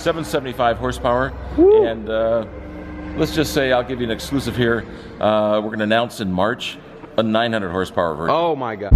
775 horsepower. Woo. And let's just say, I'll give you an exclusive here. We're going to announce in March a 900 horsepower version. Oh my God.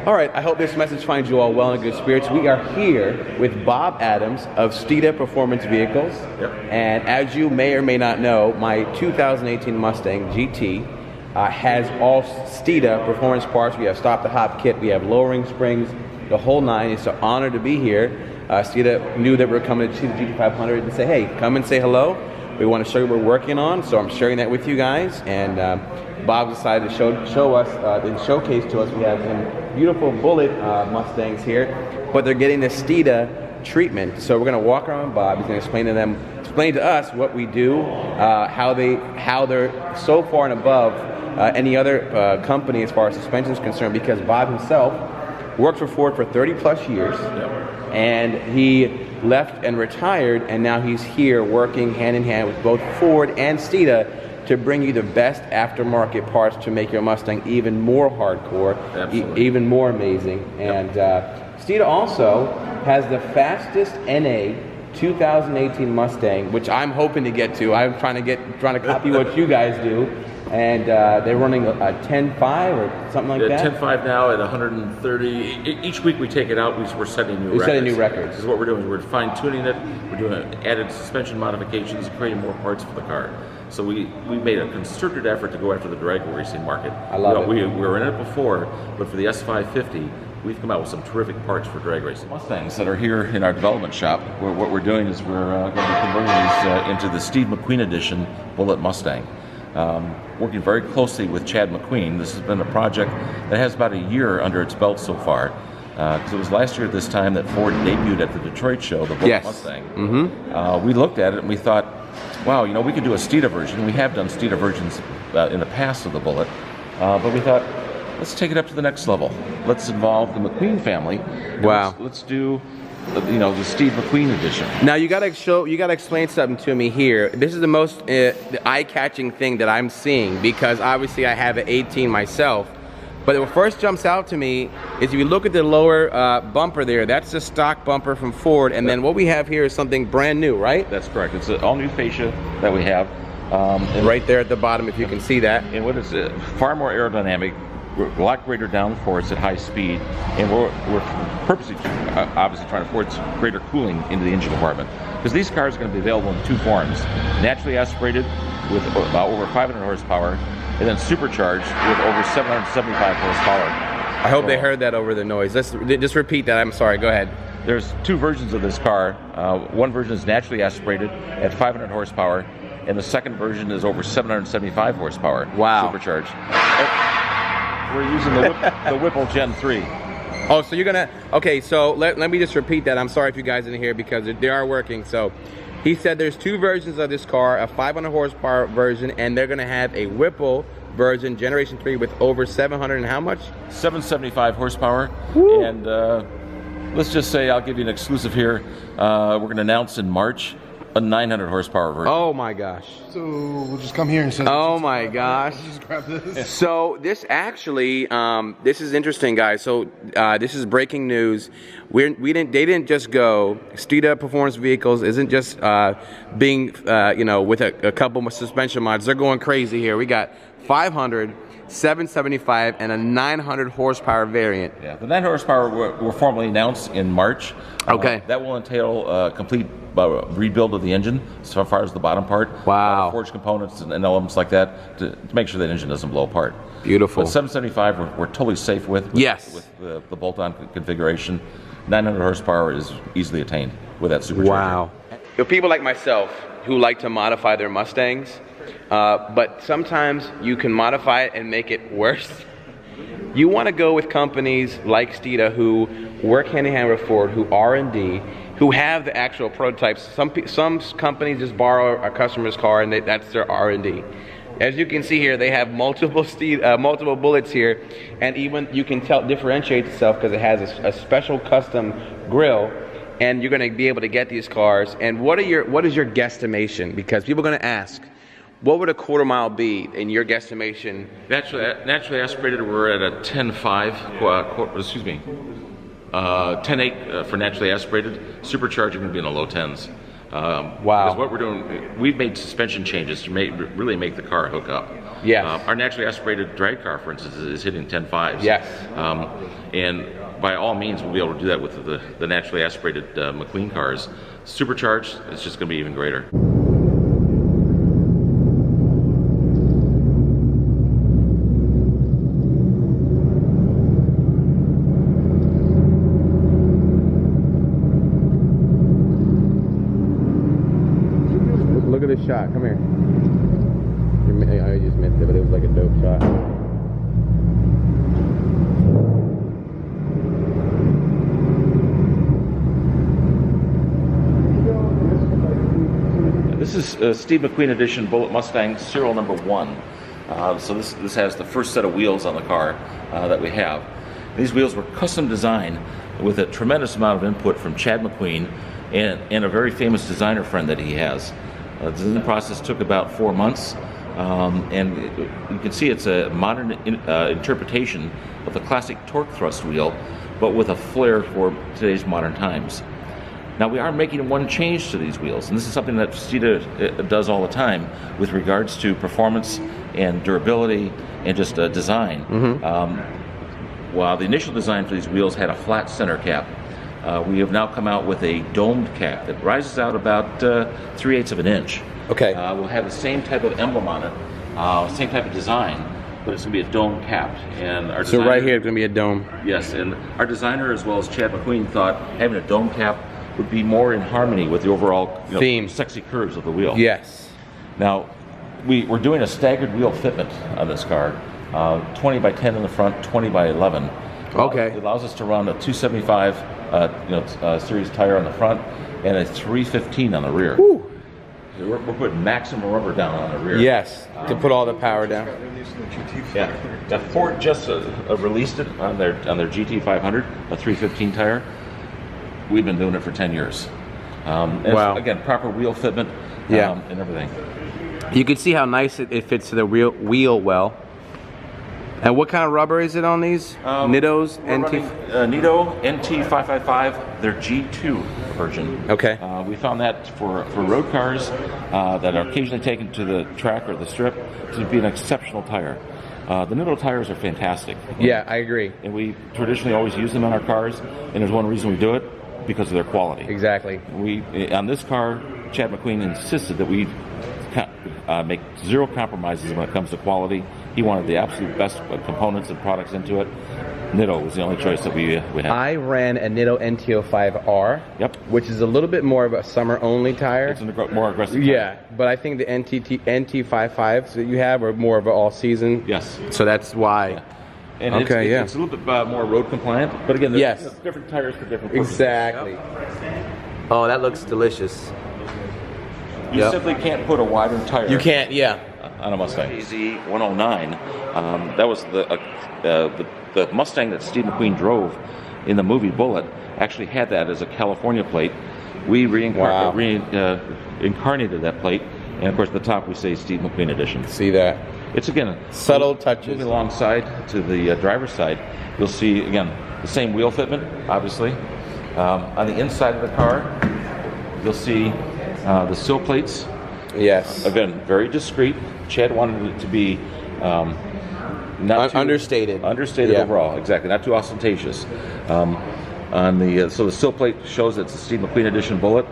All right, I hope this message finds you all well and in good spirits. We are here with Bob Adams of Steeda Performance Vehicles. Yep. And as you may or may not know, my 2018 Mustang GT has all Steeda performance parts. We have stop-the-hop kit, we have lowering springs, the whole nine. It's an honor to be here. Steeda knew that we were coming to see the GT500 and say, hey, come and say hello. We want to show you what we're working on, so I'm sharing that with you guys. And Bob decided to show us and showcase to us. We have some beautiful Bullitt Mustangs here, but they're getting the Steeda treatment. So we're going to walk around with Bob. He's going to explain to us what we do, how they're so far and above any other company as far as suspension is concerned, because Bob himself worked for Ford for 30 plus years. Yep. And he left and retired, and now he's here working hand in hand with both Ford and Steeda to bring you the best aftermarket parts to make your Mustang even more hardcore, even more amazing. And Steeda also has the fastest NA 2018 Mustang, which I'm hoping to get to. I'm trying to copy what you guys do. And they're running a 10.5 or something like that? 10.5 now at 130. Each week we take it out, we're setting new records. We're setting new records. This is what we're doing. We're fine-tuning it. We're doing added suspension modifications, creating more parts for the car. So we made a concerted effort to go after the drag racing market. I love it. We were in it before, but for the S550, we've come out with some terrific parts for drag racing. Mustangs that are here in our development shop, what we're doing is we're going to be converting these into the Steve McQueen edition Bullitt Mustang. Working very closely with Chad Mcqueen. This has been a project that has about a year under its belt so far. Because it was last year at this time that Ford debuted at the Detroit show, the Bullitt Mustang. Mm-hmm. We looked at it and we thought, wow, we could do a Steeda version. We have done Steeda versions in the past of the Bullitt, but we thought, let's take it up to the next level. Let's involve the McQueen family. Wow. Let's do the Steve McQueen edition. Now you gotta explain something to me here. This is the most eye-catching thing that I'm seeing, because obviously I have an 18 myself. But what first jumps out to me is if you look at the lower bumper there, that's the stock bumper from Ford, and then what we have here is something brand new, right? That's correct. It's an all-new fascia that we have. And right there at the bottom, if you can see that. And what is it? Far more aerodynamic. A lot greater downforce at high speed, and we're purposely obviously trying to force greater cooling into the engine compartment, because these cars are going to be available in two forms: naturally aspirated with about over 500 horsepower, and then supercharged with over 775 horsepower. I hope they heard that over the noise. Let's just repeat that. I'm sorry. Go ahead. There's two versions of this car. One version is naturally aspirated at 500 horsepower, and the second version is over 775 horsepower. Wow. Supercharged. We're using the Whipple Gen 3. Oh, so you're gonna, okay, so let me just repeat that. I'm sorry if you guys didn't hear, because they are working. So he said there's two versions of this car, a 500 horsepower version, and they're gonna have a Whipple version, Generation 3, with over 700 and how much? 775 horsepower. Woo. And let's just say, I'll give you an exclusive here. We're gonna announce in March a 900 horsepower version. Oh my gosh. So we'll just come here and say, oh my gosh. Just grab this. So this actually, this is interesting, guys. So this is breaking news. They didn't just go. Steeda Performance Vehicles isn't just being, with a couple of suspension mods. They're going crazy here. We got 500, 775, and a 900 horsepower variant. Yeah, the 900 horsepower will formally announce in March. Okay. That will entail a complete rebuild of the engine, so far as the bottom part. Wow. Forged components and elements like that to make sure that engine doesn't blow apart. Beautiful. But 775 we're totally safe with. Yes. With the bolt-on configuration. 900 horsepower is easily attained with that supercharger. Wow. For people like myself who like to modify their Mustangs, but sometimes you can modify it and make it worse. You want to go with companies like Steeda, who work hand in hand with Ford, who R&D, who have the actual prototypes. Some companies just borrow a customer's car and that's their R&D. As you can see here, they have multiple Bullets here, and even you can differentiate itself because it has a special custom grille, and you're going to be able to get these cars. And what is your guesstimation? Because people are going to ask, What would a quarter mile be in your guesstimation? Naturally aspirated, we're at a 10.5, excuse me, 10.8 for naturally aspirated. Supercharged, you're going to be in the low 10s. Wow. Because what we're doing, we've made suspension changes to really make the car hook up. Yes. Our naturally aspirated drag car, for instance, is hitting 10.5s. Yes. And by all means, we'll be able to do that with the naturally aspirated Mcqueen cars. Supercharged, it's just going to be even greater. Look at this shot. Come here. I just missed it, but it was like a dope shot. This is Steve McQueen edition Bullitt Mustang serial number 1. So this has the first set of wheels on the car that we have. These wheels were custom designed with a tremendous amount of input from Chad McQueen and a very famous designer friend that he has. The design process took about 4 months, and you can see it's a modern interpretation of the classic torque thrust wheel, but with a flair for today's modern times. Now we are making one change to these wheels, and this is something that Steeda does all the time with regards to performance and durability and just design. While the initial design for these wheels had a flat center cap, we have now come out with a domed cap that rises out about 3/8 of an inch. Okay. We'll have the same type of emblem on it, same type of design, but it's going to be a dome cap. And our So right here it's going to be a dome. Yes, and our designer as well as Chad McQueen thought having a dome cap would be more in harmony with the overall theme, sexy curves of the wheel. Yes. Now, we're doing a staggered wheel fitment on this car, 20 by 10 in the front, 20 by 11. Okay. It allows us to run a 275 series tire on the front and a 315 on the rear. Woo. We're putting maximum rubber down on the rear. Yes, to put all the power down. Yeah. Now Ford just released it on their GT 500, a 315 tire. We've been doing it for 10 years. And wow. Again, proper wheel fitment and everything. You can see how nice it fits to the wheel well. And what kind of rubber is it on these? Nitto's NT? Nitto NT555, their G2 version. Okay. We found that for road cars that are occasionally taken to the track or the strip to be an exceptional tire. The Nitto tires are fantastic. Yeah, I agree. And we traditionally always use them on our cars, and there's one reason we do it, because of their quality. Exactly. On this car, Chad McQueen insisted that we make zero compromises when it comes to quality. He wanted the absolute best components and products into it. Nitto was the only choice that we had. I ran a Nitto NT05R, yep, which is a little bit more of a summer-only tire. It's a more aggressive tire. Yeah, but I think the NT55s that you have are more of an all-season. Yes. So that's why. Yeah. And it's a little bit more road compliant, but again, yes, different tires for different purposes. Exactly. Yep. Oh, that looks delicious. You simply can't put a wider tire. You can't, on a Mustang. Z109. That was the Mustang that Steve McQueen drove in the movie Bullitt. Actually had that as a California plate. We reincarnated that plate, and of course at the top we say Steve McQueen edition. See that? It's again subtle touches. Moving alongside to the driver's side, you'll see again the same wheel fitment, obviously. On the inside of the car, you'll see the sill plates. Yes. Again, very discreet. Chad wanted it to be not too understated. Understated overall, exactly. Not too ostentatious. So the sill plate shows it's a Steve McQueen edition Bullitt,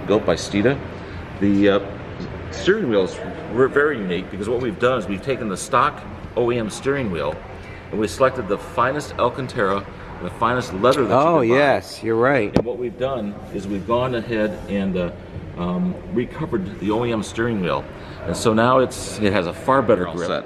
built by Steeda. The steering wheels were very unique because what we've done is we've taken the stock OEM steering wheel and we selected the finest Alcantara, the finest leather that you can buy. Yes, you're right. And what we've done is we've gone ahead and recovered the OEM steering wheel, and so now it has a far better grip.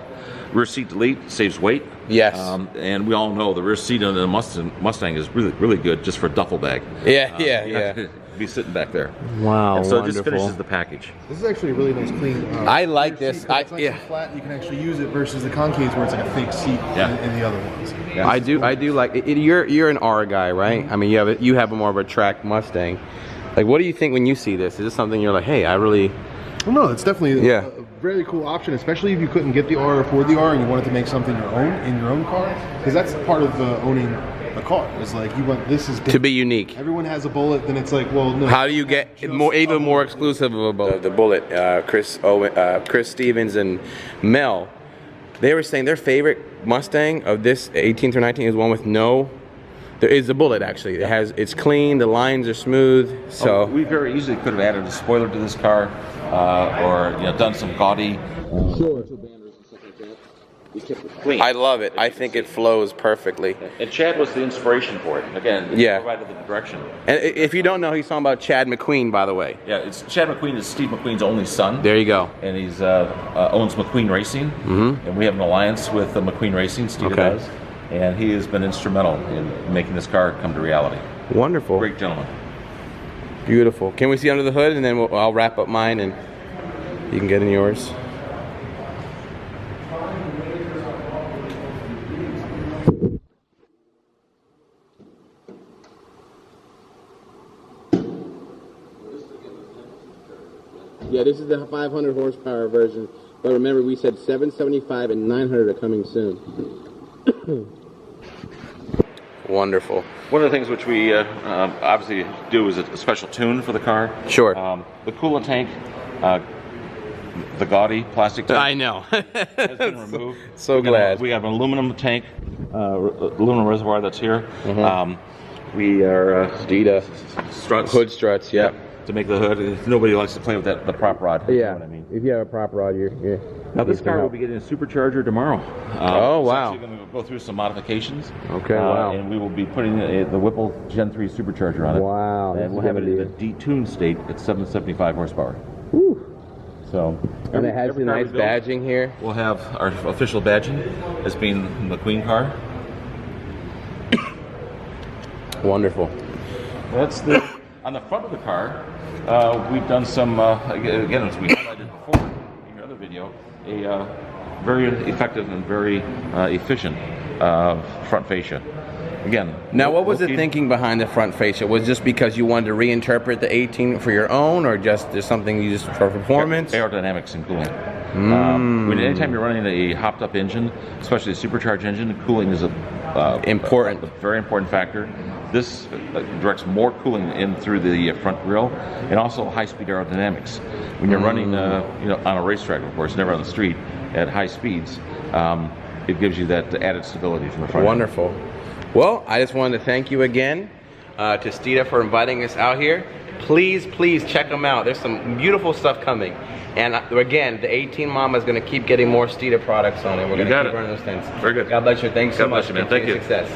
Rear seat delete saves weight. Yes. And we all know the rear seat on the Mustang is really good just for a duffel bag. Yeah. Be sitting back there. Wow. And so wonderful. it just finishes the package. This is actually a really nice clean. I like this. It's nice and flat. You can actually use it versus the concaves where it's like a fake seat in the other ones. Yeah. I do like it. You're an R guy, right? I mean, you have more of a track Mustang. Like, what do you think when you see this? Is this something you're like, hey, I really? Well, no, it's definitely a very cool option, especially if you couldn't get the R or afford the R and you wanted to make something your own in your own car, because that's part of owning a car. It's like you want this is To be unique. Everyone has a Bullitt, then it's like, well, no. How do you get even more exclusive of a Bullitt? The Bullitt, Chris Stevens and Mel, they were saying their favorite Mustang of this 18 through 19 is one with no. There is a Bullitt actually. It's clean. The lines are smooth. So we very easily could have added a spoiler to this car, or done some gaudy. Clean. I love it. I think it flows perfectly. And Chad was the inspiration for it. Again, he provided the direction. And if you don't know, he's talking about Chad Mcqueen, by the way. Yeah, it's Chad Mcqueen is Steve McQueen's only son. There you go. And he's owns McQueen Racing, and we have an alliance with McQueen Racing. Steve does, and he has been instrumental in making this car come to reality. Wonderful. Great gentleman. Beautiful. Can we see under the hood, and then I'll wrap up mine, and you can get in yours. Yeah, this is the 500 horsepower version, but remember we said 775 and 900 are coming soon. Wonderful. One of the things which we obviously do is a special tune for the car. Sure. The coolant tank, the gaudy plastic tank. I know. has been removed. So glad. We have an aluminum tank, aluminum reservoir that's here. We are Steeda struts. hood struts. Yeah. To make the hood. Nobody likes to play with the prop rod. Yeah. You know what I mean? If you have a prop rod, you're Now this car will be getting a supercharger tomorrow. Oh wow! We're going to go through some modifications. Okay, wow. And we will be putting the Whipple Gen 3 supercharger on it. Wow. And we'll have it in a detuned state at 775 horsepower. Whew. So. And it has the nice badging here. We'll have our official badging as being the McQueen car. Wonderful. That's on the front of the car. We've done some again, as we highlighted before in your other video, a very effective and very efficient front fascia. Again. Now, what was the thinking behind the front fascia? Was it just because you wanted to reinterpret the 18 for your own, or just there's something you just for performance? Aerodynamics and cooling. Anytime you're running a hopped-up engine, especially a supercharged engine, cooling is a very important factor. This directs more cooling in through the front grille, and also high-speed aerodynamics. When you're running, on a racetrack, of course, never on the street at high speeds, it gives you that added stability from the front. Wonderful. Well, I just wanted to thank you again to Steeda for inviting us out here. Please check them out. There's some beautiful stuff coming. And again, the 18 Mama is going to keep getting more Steeda products on it. We're going to keep running those things. Very good. God bless you. Thanks so much. God bless you, man. Thank you. Success.